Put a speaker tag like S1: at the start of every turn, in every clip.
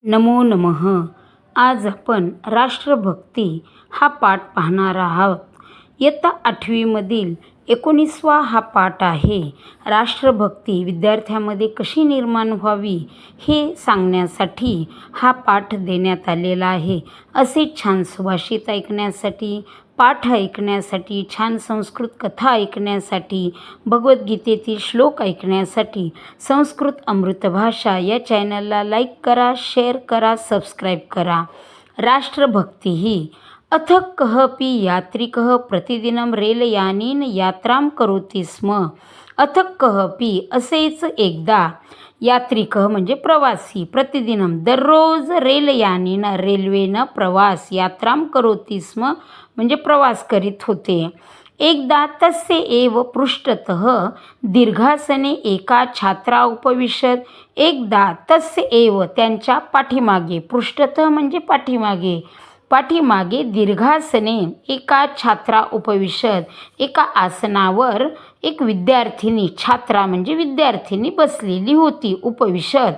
S1: नमो नमः. आज आपण राष्ट्रभक्ती हा पाठ पाहणार आहोत. इयत्ता 8वीमधील 19वा हा पाठ आहे. राष्ट्रभक्ती विद्यार्थ्यांमध्ये कशी निर्माण व्हावी हे सांगण्यासाठी हा पाठ देण्यात आलेला आहे. असे छान सुभाषित ऐकण्यासाठी, पाठ ऐकण्यासाठी, छान संस्कृत कथा ऐकण्यासाठी, भगवद्गीतेतील श्लोक ऐकण्यासाठी संस्कृत अमृतभाषा या चॅनलला लाईक करा, शेअर करा, सबस्क्राईब करा. राष्ट्रभक्ती ही अथ कःपि यात्रिकः प्रतिदिनं रेलयानेन यात्रां करोति स्म. अथ कःपि असेच एकदा, यात्रिकः म्हणजे प्रवासी, प्रतिदिनं दररोज रेलयानेनं रेल्वेनं प्रवास, यात्रां करोति स्म म्हणजे प्रवास करीत होते. एकदा तस्य एव पृष्ठतः दीर्घासने एका छात्रा उपविशत. एकदा तस्य एव त्यांच्या पाठीमागे, पृष्ठतः म्हणजे पाठीमागे, पाठीमागे दीर्घासने एका छात्रा उपविशत. एका आसनावर एक विद्यार्थिनी, छात्रा म्हणजे विद्यार्थिनी बसलेली होती, उपविशत.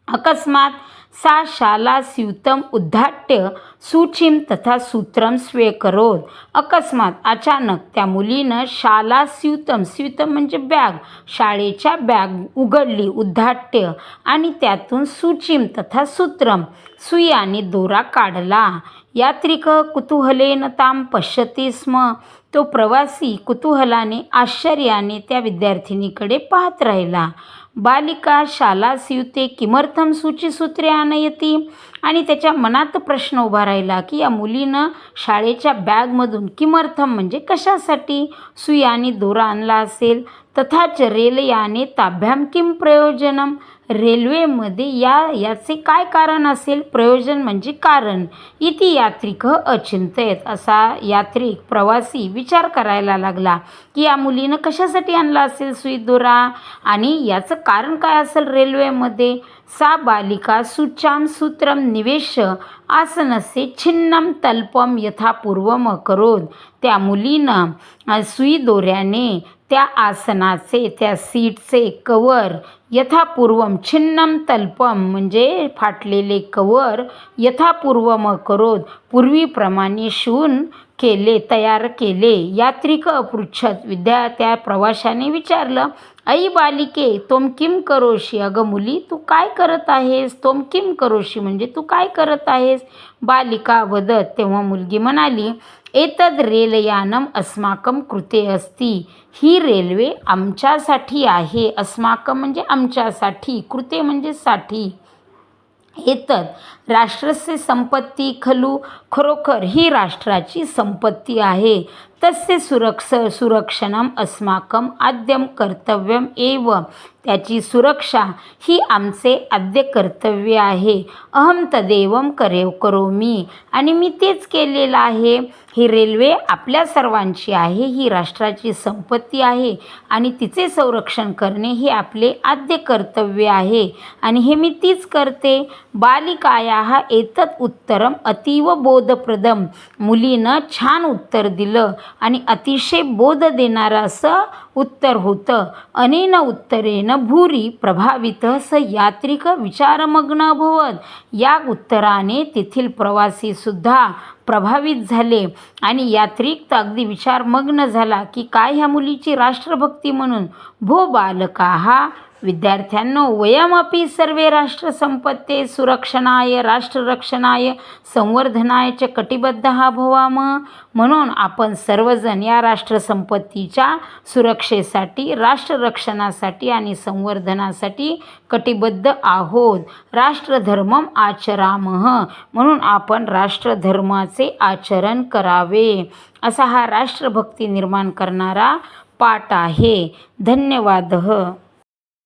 S1: अकस्मात सा शाला स्यूतम उद्घाट्य सूचीम तथा सूत्रम स्वीकरोत. अकस्मात अचानक त्या मुलीनं शाला स्यूतम, स्यूतम म्हणजे बॅग, शाळेच्या बॅग उघडली, उद्घाट्य, आणि त्यातून सूचीम तथा सूत्रम, सुई आणि दोरा काढला. यात्रिक कुतूहलेन ताम पश्यति स्म. तो प्रवासी कुतूहलाने, आश्चर्याने त्या विद्यार्थिनीकडे पाहत राहिला. बालिका शाला स्यूते किमर्थम सूचिसूत्रे आनयती. आणि त्याच्या मनात प्रश्न उभा राहिला की या मुलीनं शाळेच्या बॅगमधून किमर्थम म्हणजे कशासाठी सुई आणि दोरा आणला असेल. तथाच रेलयाने ताभ्याम किम प्रयोजनम. रेल्वेमध्ये याचे काय कारण असेल, प्रयोजन म्हणजे कारण. इति यात्रिक अचिंतयत. असा यात्रिक प्रवासी विचार करायला लागला की या मुलीनं कशासाठी आणला असेल सुई दोरा आणि याचं कारण काय असेल रेल्वेमध्ये. सा बालिका सूचां सूत्रम निवेश आसनसे छिन्नम तल्पम यथापूर्वम अकरोत. त्या मुलीनं सुई दोऱ्याने त्या आसनाचे, त्या सीटचे कवर, यथापूर्वम छिन्नम तल्पम म्हणजे फाटलेले कवर, यथापूर्वम अकरोत पूर्वीप्रमाणे शिवून केले, तयार केले. यात्रिक अपृच्छत. त्या प्रवाशाने विचारलं, आई बालिके तोम किम करोशी. अगं मुली तू काय करत आहेस. तोम किम करोशी म्हणजे तू काय करत आहेस. बालिका वदत. तेव्हा मुलगी म्हणाली, एतद रेलयानम अस्माकम कृते अस्ति. ही रेल्वे आमच्यासाठी आहे. अस्माकम म्हणजे आमच्यासाठी, कृते म्हणजे साठी. एतद राष्ट्रस्य संपत्ती खलु. खरोखर ही राष्ट्राची संपत्ती आहे. तस्य सुरक्षणम अस्माकम आद्यम कर्तव्यम एव. त्याची सुरक्षा ही आमचे आद्य कर्तव्य आहे. अहम तदेवम करोमी. आणि मी तेच केलेलं आहे. ही रेल्वे आपल्या सर्वांची आहे. ही राष्ट्राची संपत्ती आहे आणि तिचे संरक्षण करणे हे आपले आद्य कर्तव्य आहे आणि हे मी तीच करते. बालिकायाः एतत् उत्तरम अतीव बोधप्रदम. मुलीनं छान उत्तर दिलं आणि अतिशय बोध देणारं असं उत्तर होतं. अनेन उत्तरेन भूरी प्रभावितः स यात्रिक विचारमग्न अभवत. या उत्तराने तेथील प्रवासीसुद्धा प्रभावित झाले आणि यात्रिक तर अगदी विचारमग्न झाला की काय ह्या मुलीची राष्ट्रभक्ती म्हणून. भो बालकाः, विद्यार्थ्यांनो, वयमपि सर्वे राष्ट्रसंपत्ते सुरक्षणाय राष्ट्ररक्षणाय संवर्धनाय च कटिबद्धः भवामः. म्हणून आपण सर्वजण या राष्ट्रसंपत्तीच्या सुरक्षेसाठी, राष्ट्ररक्षणासाठी आणि संवर्धनासाठी कटिबद्ध आहोत. राष्ट्रधर्मम आचरामः. म्हणून आपण राष्ट्रधर्माचे आचरण करावे. असा हा राष्ट्रभक्ती निर्माण करणारा पाठ आहे. धन्यवाद.